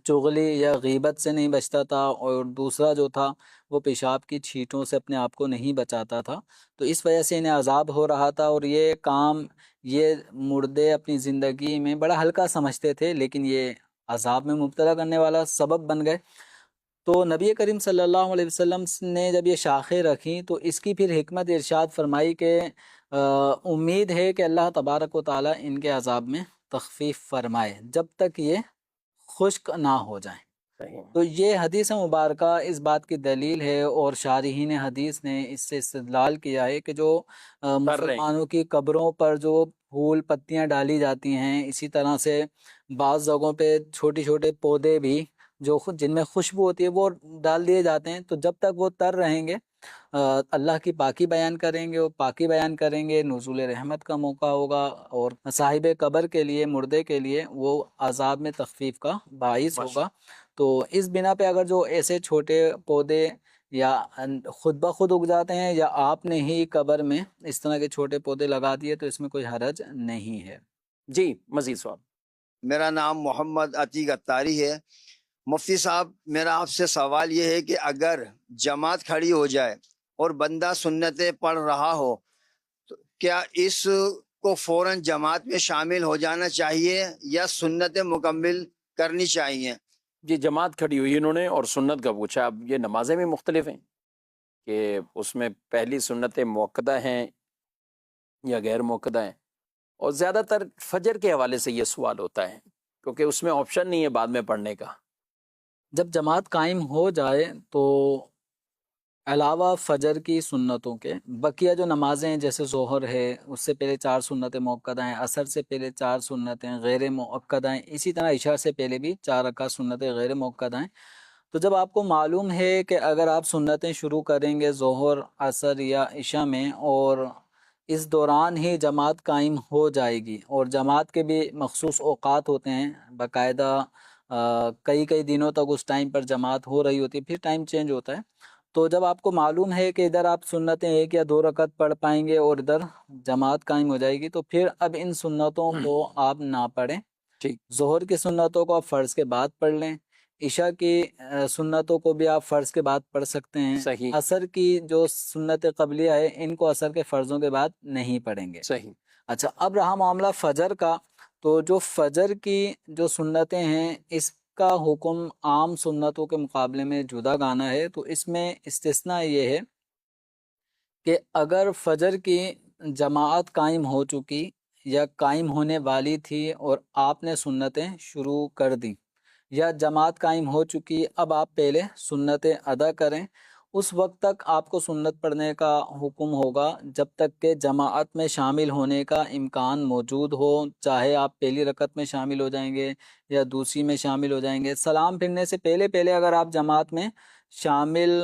چغلی یا غیبت سے نہیں بچتا تھا، اور دوسرا جو تھا وہ پیشاب کی چھینٹوں سے اپنے آپ کو نہیں بچاتا تھا، تو اس وجہ سے انہیں عذاب ہو رہا تھا، اور یہ کام یہ مردے اپنی زندگی میں بڑا ہلکا سمجھتے تھے، لیکن یہ عذاب میں مبتلا کرنے والا سبب بن گئے۔ تو نبی کریم صلی اللہ علیہ وسلم نے جب یہ شاخیں رکھیں تو اس کی پھر حکمت ارشاد فرمائی کہ امید ہے کہ اللہ تبارک و تعالیٰ ان کے عذاب میں تخفیف فرمائے جب تک یہ خشک نہ ہو جائیں۔ تو یہ حدیث مبارکہ اس بات کی دلیل ہے، اور شارحین حدیث نے اس سے استدلال کیا ہے کہ جو مسلمانوں کی قبروں پر جو پھول پتیاں ڈالی جاتی ہیں، اسی طرح سے بعض جگہوں پہ چھوٹے چھوٹے پودے بھی جو جن میں خوشبو ہوتی ہے وہ ڈال دیے جاتے ہیں، تو جب تک وہ تر رہیں گے اللہ کی پاکی بیان کریں گے، اور پاکی بیان کریں گے، نزول رحمت کا موقع ہوگا، اور صاحب قبر کے لیے، مردے کے لیے وہ عذاب میں تخفیف کا باعث ہوگا۔ تو اس بنا پہ اگر جو ایسے چھوٹے پودے یا خود بخود اگ جاتے ہیں، یا آپ نے ہی قبر میں اس طرح کے چھوٹے پودے لگا دیے، تو اس میں کوئی حرج نہیں ہے۔ جی مزید سوال؟ میرا نام محمد عتیق اتاری ہے۔ مفتی صاحب، میرا آپ سے سوال یہ ہے کہ اگر جماعت کھڑی ہو جائے اور بندہ سنتیں پڑھ رہا ہو تو کیا اس کو فوراً جماعت میں شامل ہو جانا چاہیے یا سنتیں مکمل کرنی چاہیے؟ جی، جماعت کھڑی ہوئی انہوں نے اور سنت کا پوچھا۔ اب یہ نمازیں بھی مختلف ہیں کہ اس میں پہلی سنتیں موقدہ ہیں یا غیر موقدہ ہیں، اور زیادہ تر فجر کے حوالے سے یہ سوال ہوتا ہے کیونکہ اس میں آپشن نہیں ہے بعد میں پڑھنے کا۔ جب جماعت قائم ہو جائے تو علاوہ فجر کی سنتوں کے بقیہ جو نمازیں ہیں، جیسے ظہر ہے اس سے پہلے 4 سنتیں موقدہ ہیں، عصر سے پہلے 4 سنتیں غیر موقدہ ہیں، اسی طرح عشاء سے پہلے بھی 4 رکعت سنتیں غیر موقدہ ہیں۔ تو جب آپ کو معلوم ہے کہ اگر آپ سنتیں شروع کریں گے ظہر، عصر یا عشاء میں، اور اس دوران ہی جماعت قائم ہو جائے گی، اور جماعت کے بھی مخصوص اوقات ہوتے ہیں باقاعدہ، کئی دنوں تک اس ٹائم پر جماعت ہو رہی ہوتی ہے، پھر ٹائم چینج ہوتا ہے۔ تو جب آپ کو معلوم ہے کہ ادھر آپ سنتیں 1 یا 2 رکعت پڑھ پائیں گے اور ادھر جماعت قائم ہو جائے گی، تو پھر اب ان سنتوں کو آپ نہ پڑھیں۔ ٹھیک، ظہر کی سنتوں کو آپ فرض کے بعد پڑھ لیں، عشاء کی سنتوں کو بھی آپ فرض کے بعد پڑھ سکتے ہیں، صحیح عصر کی جو سنت قبلیہ ہے ان کو عصر کے فرضوں کے بعد نہیں پڑھیں گے۔ صحیح۔ اچھا، اب رہا معاملہ فجر کا، تو جو فجر کی جو سنتیں ہیں اس کا حکم عام سنتوں کے مقابلے میں جدا گانا ہے۔ تو اس میں استثناء یہ ہے کہ اگر فجر کی جماعت قائم ہو چکی یا قائم ہونے والی تھی اور آپ نے سنتیں شروع کر دیں، یا جماعت قائم ہو چکی اب آپ پہلے سنتیں ادا کریں، اس وقت تک آپ کو سنت پڑھنے کا حکم ہوگا جب تک کہ جماعت میں شامل ہونے کا امکان موجود ہو، چاہے آپ پہلی رکعت میں شامل ہو جائیں گے یا دوسری میں شامل ہو جائیں گے۔ سلام پھرنے سے پہلے اگر آپ جماعت میں شامل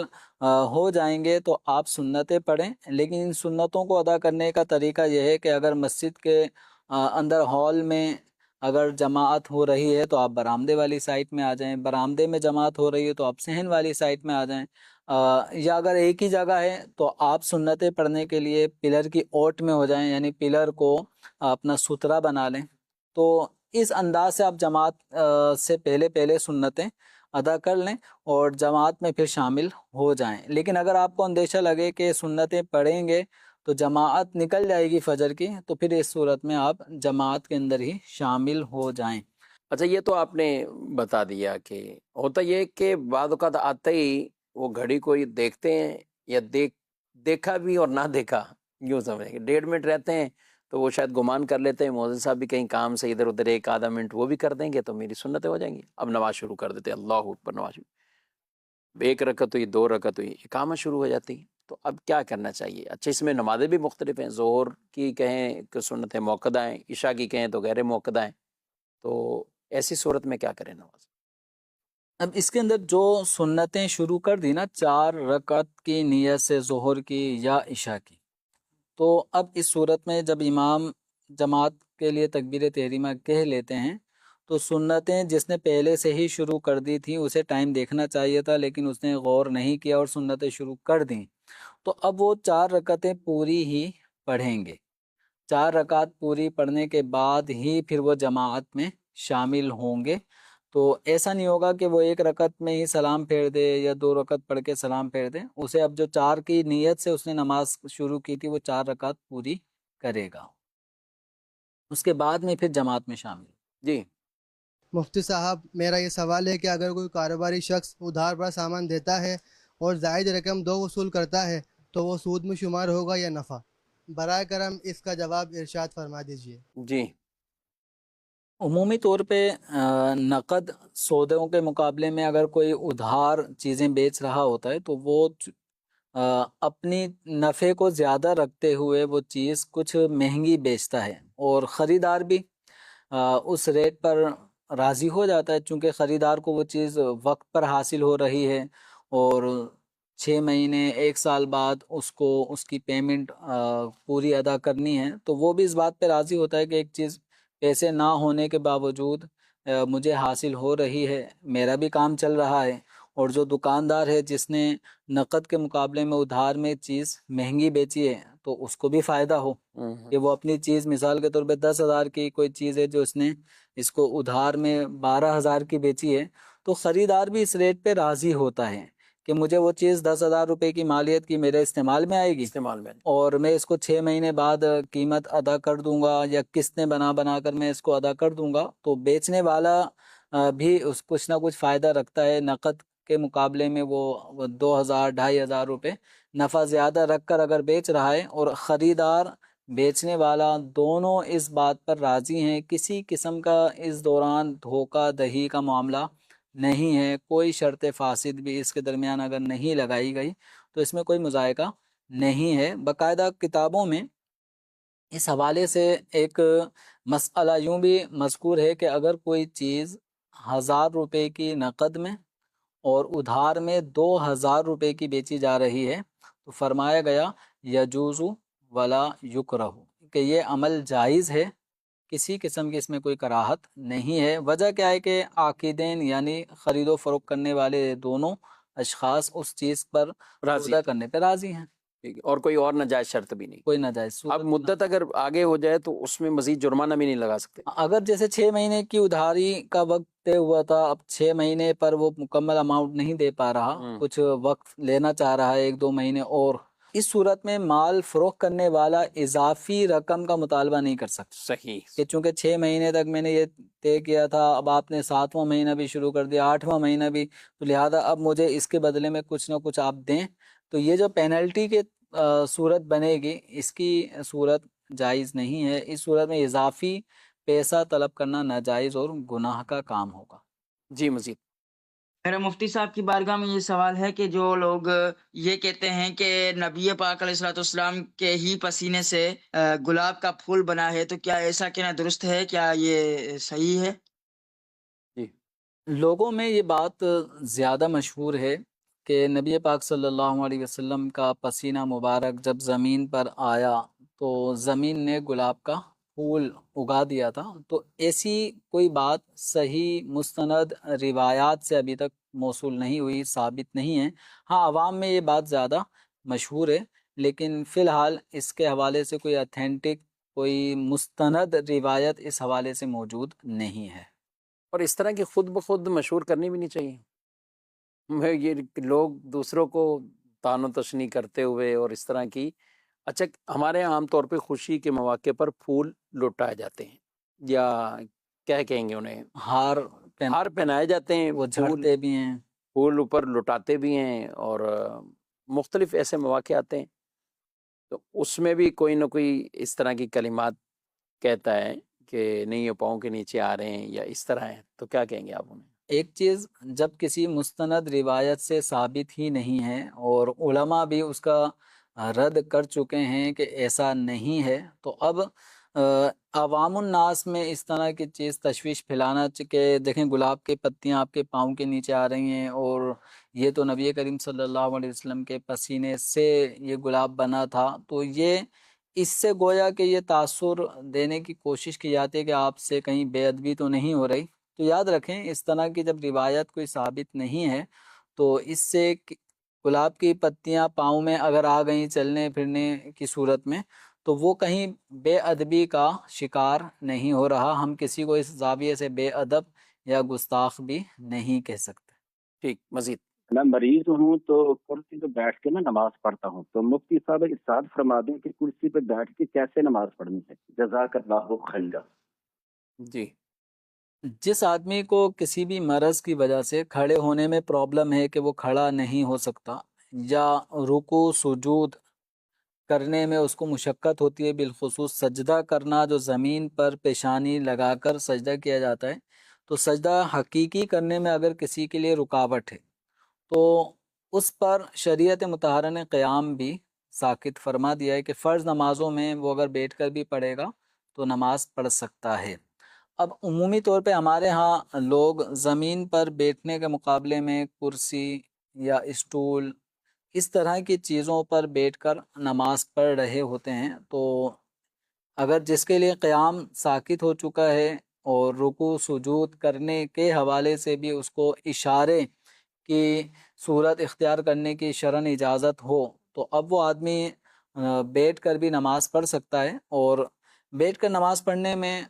ہو جائیں گے تو آپ سنتیں پڑھیں، لیکن ان سنتوں کو ادا کرنے کا طریقہ یہ ہے کہ اگر مسجد کے اندر ہال میں اگر جماعت ہو رہی ہے تو آپ برآمدے والی سائٹ میں آ جائیں، برآمدے میں جماعت ہو رہی ہے تو آپ صحن والی سائٹ میں آ جائیں، یا اگر ایک ہی جگہ ہے تو آپ سنتیں پڑھنے کے لیے پلر کی اوٹ میں ہو جائیں، یعنی پلر کو اپنا سترہ بنا لیں۔ تو اس انداز سے آپ جماعت سے پہلے سنتیں ادا کر لیں اور جماعت میں پھر شامل ہو جائیں۔ لیکن اگر آپ کو اندیشہ لگے کہ سنتیں پڑھیں گے تو جماعت نکل جائے گی فجر کی، تو پھر اس صورت میں آپ جماعت کے اندر ہی شامل ہو جائیں۔ اچھا، یہ تو آپ نے بتا دیا کہ ہوتا یہ کہ بعض اوقات آتے ہی وہ گھڑی کو دیکھتے ہیں، یا دیکھا بھی اور نہ دیکھا، یوں سمجھیں کہ 1.5 منٹ رہتے ہیں تو وہ شاید گمان کر لیتے ہیں مؤذن صاحب بھی کہیں کام سے ادھر ادھر 1 آدھا منٹ وہ بھی کر دیں گے تو میری سنتیں ہو جائیں گی، اب نماز شروع کر دیتے ہیں، اللہ اکبر، نماز شروع، 1 رکعت ہوئی، 2 رکعت ہوئی، اقامت شروع ہو جاتی ہے۔ تو اب کیا کرنا چاہیے؟ اچھا، اس میں نمازیں بھی مختلف ہیں، ظہر کی کہیں کہ سنتیں موقدہ ہیں، عشاء کی کہیں تو غیر موقدہ ہیں، تو ایسی صورت میں کیا کریں نماز؟ اب اس کے اندر جو سنتیں شروع کر دی نا 4 رکعت کی نیت سے ظہر کی یا عشاء کی، تو اب اس صورت میں جب امام جماعت کے لیے تکبیر تحریمہ کہہ لیتے ہیں تو سنتیں جس نے پہلے سے ہی شروع کر دی تھی اسے ٹائم دیکھنا چاہیے تھا، لیکن اس نے غور نہیں کیا اور سنتیں شروع کر دیں، تو اب وہ 4 رکعتیں پوری ہی پڑھیں گے۔ 4 رکعت پوری پڑھنے کے بعد ہی پھر وہ جماعت میں شامل ہوں گے۔ تو ایسا نہیں ہوگا کہ وہ 1 رکعت میں ہی سلام پھیر دے یا 2 رکعت پڑھ کے سلام پھیر دے، اسے اب جو 4 کی نیت سے اس نے نماز شروع کی تھی وہ 4 رکعت پوری کرے گا، اس کے بعد میں پھر جماعت میں شامل۔ جی مفتی صاحب، میرا یہ سوال ہے کہ اگر کوئی کاروباری شخص ادھار پر سامان دیتا ہے اور زائد رقم 2 وصول کرتا ہے تو وہ سود میں شمار ہوگا یا نفع؟ برائے کرم اس کا جواب ارشاد فرما دیجیے۔ جی، عمومی طور پہ نقد سودوں کے مقابلے میں اگر کوئی ادھار چیزیں بیچ رہا ہوتا ہے تو وہ اپنی نفع کو زیادہ رکھتے ہوئے وہ چیز کچھ مہنگی بیچتا ہے، اور خریدار بھی اس ریٹ پر راضی ہو جاتا ہے، چونکہ خریدار کو وہ چیز وقت پر حاصل ہو رہی ہے اور 6 مہینے 1 سال بعد اس کو اس کی پیمنٹ پوری ادا کرنی ہے، تو وہ بھی اس بات پہ راضی ہوتا ہے کہ ایک چیز پیسے نہ ہونے کے باوجود مجھے حاصل ہو رہی ہے، میرا بھی کام چل رہا ہے اور جو دکاندار ہے جس نے نقد کے مقابلے میں ادھار میں چیز مہنگی بیچی ہے تو اس کو بھی فائدہ ہو کہ وہ اپنی چیز مثال کے طور پہ 10,000 کی کوئی چیز ہے جو اس نے اس کو ادھار میں 12,000 کی بیچی ہے، تو خریدار بھی اس ریٹ پہ راضی ہوتا ہے کہ مجھے وہ چیز 10,000 روپے کی مالیت کی میرے استعمال میں آئے گی استعمال میں اور میں اس کو 6 مہینے بعد قیمت ادا کر دوں گا یا قسطیں بنا بنا کر میں اس کو ادا کر دوں گا، تو بیچنے والا بھی اس کچھ نہ کچھ فائدہ رکھتا ہے۔ نقد کے مقابلے میں وہ 2,000 2,500 روپے نفع زیادہ رکھ کر اگر بیچ رہا ہے اور خریدار بیچنے والا دونوں اس بات پر راضی ہیں، کسی قسم کا اس دوران دھوکہ دہی کا معاملہ نہیں ہے، کوئی شرط فاسد بھی اس کے درمیان اگر نہیں لگائی گئی تو اس میں کوئی مذائقہ نہیں ہے۔ باقاعدہ کتابوں میں اس حوالے سے ایک مسئلہ یوں بھی مذکور ہے کہ اگر کوئی چیز 1,000 روپے کی نقد میں اور ادھار میں 2,000 روپے کی بیچی جا رہی ہے تو فرمایا گیا یجوز ولا یکرہ کہ یہ عمل جائز ہے، کسی قسم کی اس میں کوئی کراہت نہیں ہے۔ وجہ کیا ہے کہ عاقدین یعنی خرید و فروخت کرنے والے دونوں اشخاص اس چیز پر راضی سودا کرنے پہ راضی ہیں، ٹھیک ہے، اور کوئی اور ناجائز شرط بھی نہیں۔ کوئی ناجائز اب مدت اگر آگے ہو جائے تو اس میں مزید جرمانہ بھی نہیں لگا سکتے؟ اگر جیسے 6 مہینے کی ادھاری کا وقت طے ہوا تھا، اب 6 مہینے پر وہ مکمل اماؤنٹ نہیں دے پا رہا، کچھ وقت لینا چاہ رہا ہے 1-2 مہینے اور، اس صورت میں مال فروخت کرنے والا اضافی رقم کا مطالبہ نہیں کر سکتا صحیح کہ چونکہ 6 مہینے تک میں نے یہ طے کیا تھا، اب آپ نے 7واں مہینہ بھی شروع کر دیا، 8واں مہینہ بھی، تو لہٰذا اب مجھے اس کے بدلے میں کچھ نہ کچھ آپ دیں، تو یہ جو پینلٹی کے صورت بنے گی اس کی صورت جائز نہیں ہے۔ اس صورت میں اضافی پیسہ طلب کرنا ناجائز اور گناہ کا کام ہوگا۔ جی مزید میرا مفتی صاحب کی بارگاہ میں یہ سوال ہے کہ جو لوگ یہ کہتے ہیں کہ نبی پاک علیہ الصلوۃ والسلام کے ہی پسینے سے گلاب کا پھول بنا ہے، تو کیا ایسا کہنا درست ہے؟ کیا یہ صحیح ہے؟ جی لوگوں میں یہ بات زیادہ مشہور ہے کہ نبی پاک صلی اللہ علیہ وسلم کا پسینہ مبارک جب زمین پر آیا تو زمین نے گلاب کا پھول اگا دیا تھا، تو ایسی کوئی بات صحیح مستند روایات سے ابھی تک موصول نہیں ہوئی، ثابت نہیں ہے۔ ہاں عوام میں یہ بات زیادہ مشہور ہے، لیکن فی الحال اس کے حوالے سے کوئی اتھینٹک کوئی مستند روایت اس حوالے سے موجود نہیں ہے۔ اور اس طرح کی خود بخود مشہور کرنی بھی نہیں چاہیے، یہ لوگ دوسروں کو طعن و تشنیع کرتے ہوئے اور اس طرح کی، اچھا ہمارے یہاں عام طور پہ خوشی کے مواقع پر پھول لٹائے جاتے ہیں یا کیا کہیں گے انہیں، ہار پہنائے جاتے ہیں، وہ جھڑتے بھی ہیں، پھول اوپر لٹاتے بھی ہیں، اور مختلف ایسے مواقع آتے ہیں، تو اس میں بھی کوئی نہ کوئی اس طرح کی کلمات کہتا ہے کہ نہیں یہ پاؤں کے نیچے آ رہے ہیں یا اس طرح ہیں، تو کیا کہیں گے آپ انہیں؟ ایک چیز جب کسی مستند روایت سے ثابت ہی نہیں ہے اور علماء بھی اس کا رد کر چکے ہیں کہ ایسا نہیں ہے، تو اب عوام الناس میں اس طرح کی چیز تشویش پھیلانا کہ دیکھیں گلاب کی پتیاں آپ کے پاؤں کے نیچے آ رہی ہیں اور یہ تو نبی کریم صلی اللہ علیہ وسلم کے پسینے سے یہ گلاب بنا تھا، تو یہ اس سے گویا کہ یہ تاثر دینے کی کوشش کی جاتی ہے کہ آپ سے کہیں بے ادبی تو نہیں ہو رہی۔ تو یاد رکھیں اس طرح کی جب روایت کوئی ثابت نہیں ہے تو اس سے گلاب کی پتیاں پاؤں میں اگر آ گئیں چلنے پھرنے کی صورت میں تو وہ کہیں بے ادبی کا شکار نہیں ہو رہا، ہم کسی کو اس زاویے سے بے ادب یا گستاخ بھی نہیں کہہ سکتے۔ ٹھیک، مزید میں مریض ہوں تو کرسی پہ بیٹھ کے میں نماز پڑھتا ہوں، تو مفتی صاحب ارشاد فرما دیں کہ کرسی پہ بیٹھ کے کیسے نماز پڑھنی ہے؟ جزاک اللہ خیرا۔ جی، جس آدمی کو کسی بھی مرض کی وجہ سے کھڑے ہونے میں پرابلم ہے کہ وہ کھڑا نہیں ہو سکتا یا رکوع سجود کرنے میں اس کو مشقت ہوتی ہے، بالخصوص سجدہ کرنا جو زمین پر پیشانی لگا کر سجدہ کیا جاتا ہے، تو سجدہ حقیقی کرنے میں اگر کسی کے لیے رکاوٹ ہے تو اس پر شریعت مطہرہ نے قیام بھی ساکت فرما دیا ہے کہ فرض نمازوں میں وہ اگر بیٹھ کر بھی پڑھے گا تو نماز پڑھ سکتا ہے۔ اب عمومی طور پہ ہمارے ہاں لوگ زمین پر بیٹھنے کے مقابلے میں کرسی یا اسٹول اس طرح کی چیزوں پر بیٹھ کر نماز پڑھ رہے ہوتے ہیں، تو اگر جس کے لیے قیام ساکت ہو چکا ہے اور رکوع سجود کرنے کے حوالے سے بھی اس کو اشارے کی صورت اختیار کرنے کی شرعاً اجازت ہو تو اب وہ آدمی بیٹھ کر بھی نماز پڑھ سکتا ہے، اور بیٹھ کر نماز پڑھنے میں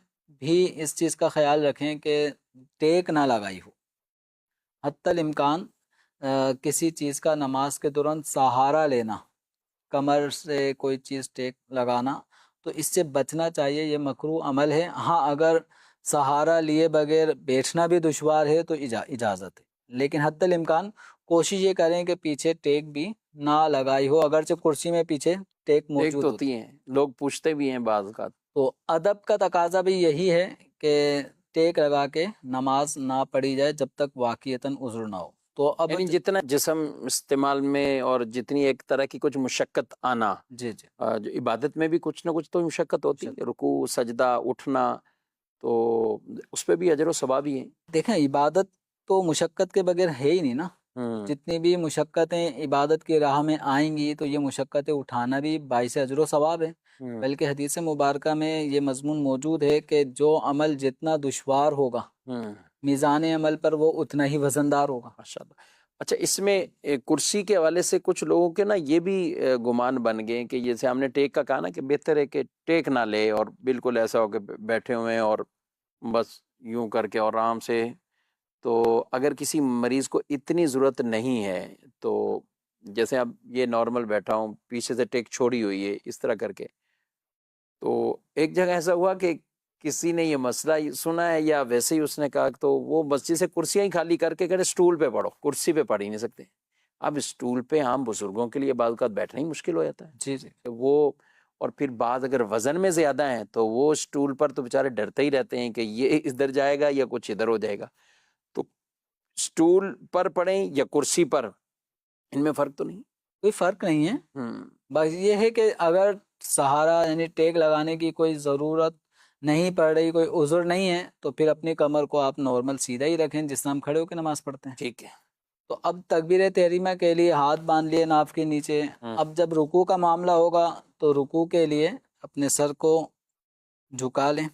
بھی اس چیز کا خیال رکھیں کہ ٹیک نہ لگائی ہو، حتی الامکان کسی چیز کا نماز کے دوران سہارا لینا، کمر سے کوئی چیز ٹیک لگانا، تو اس سے بچنا چاہیے، یہ مکروہ عمل ہے۔ ہاں اگر سہارا لیے بغیر بیٹھنا بھی دشوار ہے تو اجازت ہے، لیکن حتی الامکان کوشش یہ کریں کہ پیچھے ٹیک بھی نہ لگائی ہو، اگرچہ کرسی میں پیچھے ٹیک ایک موجود تو ہوتی ہوتی ہیں، لوگ پوچھتے بھی ہیں بعض اوقات۔ تو ادب کا تقاضا بھی یہی ہے کہ ٹیک لگا کے نماز نہ پڑھی جائے جب تک واقعتاً عذر نہ ہو۔ تو اب یعنی جتنا جسم استعمال میں اور جتنی ایک طرح کی کچھ مشقت آنا، جی جی جو عبادت میں بھی کچھ نہ کچھ تو مشقت ہوتی ہے، رکوع سجدہ اٹھنا، تو اس پہ بھی اجر و ثواب ہی ہے۔ دیکھیں عبادت تو مشقت کے بغیر ہے ہی نہیں نا، جتنی بھی مشقتیں عبادت کی راہ میں آئیں گی تو یہ مشقتیں اٹھانا بھی باعث اجر و ثواب ہے، بلکہ حدیث مبارکہ میں یہ مضمون موجود ہے کہ جو عمل جتنا دشوار ہوگا میزان عمل پر وہ اتنا ہی وزندار ہوگا۔ ماشاءاللہ۔ اچھا، اس میں کرسی کے حوالے سے کچھ لوگوں کے نا یہ بھی گمان بن گئے کہ جیسے ہم نے ٹیک کا کہا نا کہ بہتر ہے کہ ٹیک نہ لے اور بالکل ایسا ہو کہ بیٹھے ہوئے ہیں اور بس یوں کر کے اور آرام سے، تو اگر کسی مریض کو اتنی ضرورت نہیں ہے تو جیسے اب یہ نارمل بیٹھا ہوں، پیچھے سے ٹیک چھوڑی ہوئی ہے اس طرح کر کے، تو ایک جگہ ایسا ہوا کہ کسی نے یہ مسئلہ سنا ہے یا ویسے ہی اس نے کہا تو وہ مسجد سے کرسیاں ہی خالی کر کے کہتے سٹول پہ پڑھو، کرسی پہ پڑھ ہی نہیں سکتے۔ اب سٹول پہ عام بزرگوں کے لیے بعض اوقات بیٹھنا ہی مشکل ہو جاتا ہے جی جی وہ، اور پھر بعض اگر وزن میں زیادہ ہیں تو وہ سٹول پر تو بیچارے ڈرتے ہی رہتے ہیں کہ یہ ادھر جائے گا یا کچھ ادھر ہو جائے گا، تو سٹول پر پڑھیں یا کرسی پر، ان میں فرق تو نہیں؟ کوئی فرق نہیں ہے، بس یہ ہے کہ اگر سہارا یعنی ٹیک لگانے کی کوئی ضرورت نہیں پڑ رہی، کوئی عذر نہیں ہے، تو پھر اپنی کمر کو آپ نارمل سیدھا ہی رکھیں جس طرح ہم کھڑے ہو کے نماز پڑھتے ہیں۔ ٹھیک ہے۔ تو اب تکبیر تحریمہ کے لیے ہاتھ باندھ لیے ناف کے نیچے، اب جب رکوع کا معاملہ ہوگا تو رکوع کے لیے اپنے سر کو جھکا لیں۔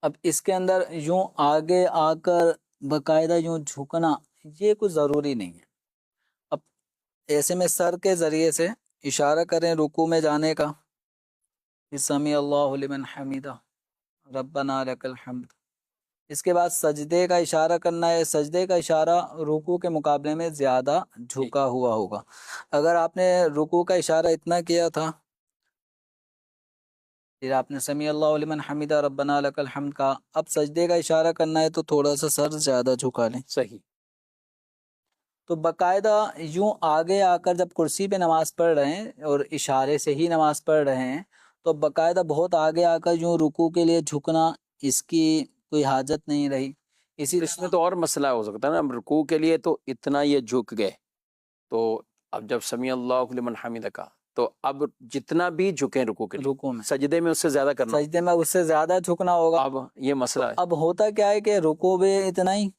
اب اس کے اندر یوں آگے آ کر باقاعدہ یوں جھکنا یہ کچھ ضروری نہیں ہے، اب ایسے میں سر کے ذریعے سے اشارہ کریں رکوع میں جانے کا، سمیع اللہ لمن حمیدہ ربنا لک الحمد، اس کے بعد سجدے کا اشارہ کرنا ہے، سجدے کا اشارہ رکوع کے مقابلے میں زیادہ جھکا ہوا ہوگا۔ اگر آپ نے رکوع کا اشارہ اتنا کیا تھا، پھر آپ نے سمیع اللہ لمن حمیدہ ربنا لک الحمد کا، اب سجدے کا اشارہ کرنا ہے تو تھوڑا سا سر زیادہ جھکا لیں۔ صحیح۔ تو باقاعدہ یوں آگے آ کر جب کرسی پہ نماز پڑھ رہے ہیں اور اشارے سے ہی نماز پڑھ رہے ہیں تو باقاعدہ بہت آگے آ کر یوں رکوع کے لیے جھکنا اس کی کوئی حاجت نہیں رہی۔ اس میں تو اور مسئلہ ہو سکتا ہے نا، رکوع کے لیے تو اتنا یہ جھک گئے، تو اب جب سمیع اللہ لمن حمیدہ کا تو اب جتنا بھی جھکیں رکوع کے لیے، رکوع میں سجدے میں اس سے زیادہ کرنا، سجدے میں اس سے زیادہ جھکنا ہوگا۔ اب یہ مسئلہ ہے، اب ہوتا کیا ہے کہ رکوع بھی اتنا ہی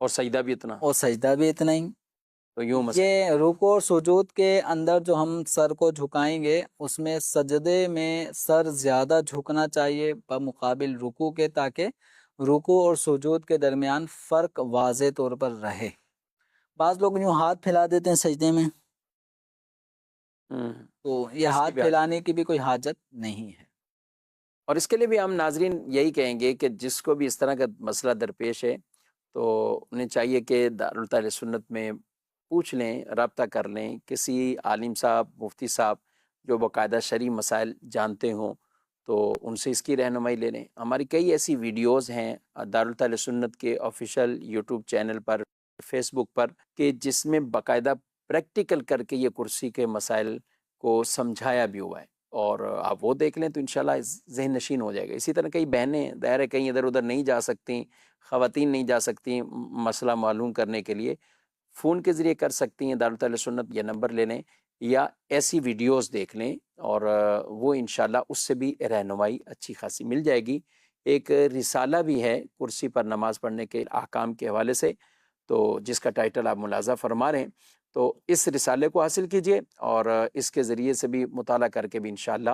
اور سجدہ بھی اتنا، اور سجدہ بھی اتنا ہی، تو یوں مسئلہ یہ رکوع اور سجود کے اندر جو ہم سر کو جھکائیں گے اس میں سجدے میں سر زیادہ جھکنا چاہیے بمقابل رکوع کے، تاکہ رکوع اور سجود کے درمیان فرق واضح طور پر رہے۔ بعض لوگ یوں ہاتھ پھیلا دیتے ہیں سجدے میں، تو یہ ہاتھ پھیلانے کی بھی کوئی حاجت نہیں ہے۔ اور اس کے لیے بھی ہم ناظرین یہی کہیں گے کہ جس کو بھی اس طرح کا مسئلہ درپیش ہے تو انہیں چاہیے کہ دارالتعلیم سنت میں پوچھ لیں، رابطہ کر لیں، کسی عالم صاحب، مفتی صاحب جو باقاعدہ شرعی مسائل جانتے ہوں تو ان سے اس کی رہنمائی لے لیں۔ ہماری کئی ایسی ویڈیوز ہیں دارالتعلیم سنت کے آفیشیل یوٹیوب چینل پر، فیس بک پر، کہ جس میں باقاعدہ پریکٹیکل کر کے یہ کرسی کے مسائل کو سمجھایا بھی ہوا ہے، اور آپ وہ دیکھ لیں تو انشاءاللہ ذہن نشین ہو جائے گا۔ اسی طرح کئی بہنیں ظاہر ہے کہیں ادھر ادھر نہیں جا سکتی، خواتین نہیں جا سکتی مسئلہ معلوم کرنے کے لیے، فون کے ذریعے کر سکتی ہیں، دارالتعلیم سنت یہ نمبر لے لیں یا ایسی ویڈیوز دیکھ لیں، اور وہ انشاءاللہ اس سے بھی رہنمائی اچھی خاصی مل جائے گی۔ ایک رسالہ بھی ہے کرسی پر نماز پڑھنے کے احکام کے حوالے سے، تو جس کا ٹائٹل آپ ملاحظہ فرما رہے ہیں، تو اس رسالے کو حاصل کیجئے اور اس کے ذریعے سے بھی مطالعہ کر کے بھی انشاءاللہ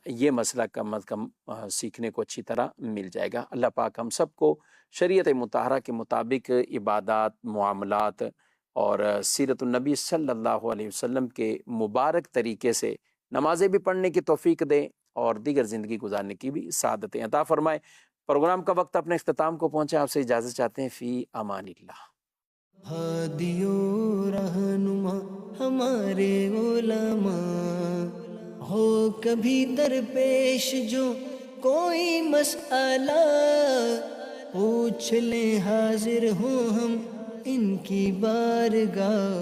یہ مسئلہ کم از کم سیکھنے کو اچھی طرح مل جائے گا۔ اللہ پاک ہم سب کو شریعت مطہرہ کے مطابق عبادات، معاملات اور سیرت النبی صلی اللہ علیہ وسلم کے مبارک طریقے سے نمازیں بھی پڑھنے کی توفیق دے اور دیگر زندگی گزارنے کی بھی سعادتیں عطا فرمائے۔ پروگرام کا وقت اپنے اختتام کو پہنچا، آپ سے اجازت چاہتے ہیں، فی امان اللہ۔ ہادی و رہنما ہمارے علماء، ہو کبھی درپیش جو کوئی مسئلہ، پوچھ لیں حاضر ہوں ہم ان کی بارگاہ۔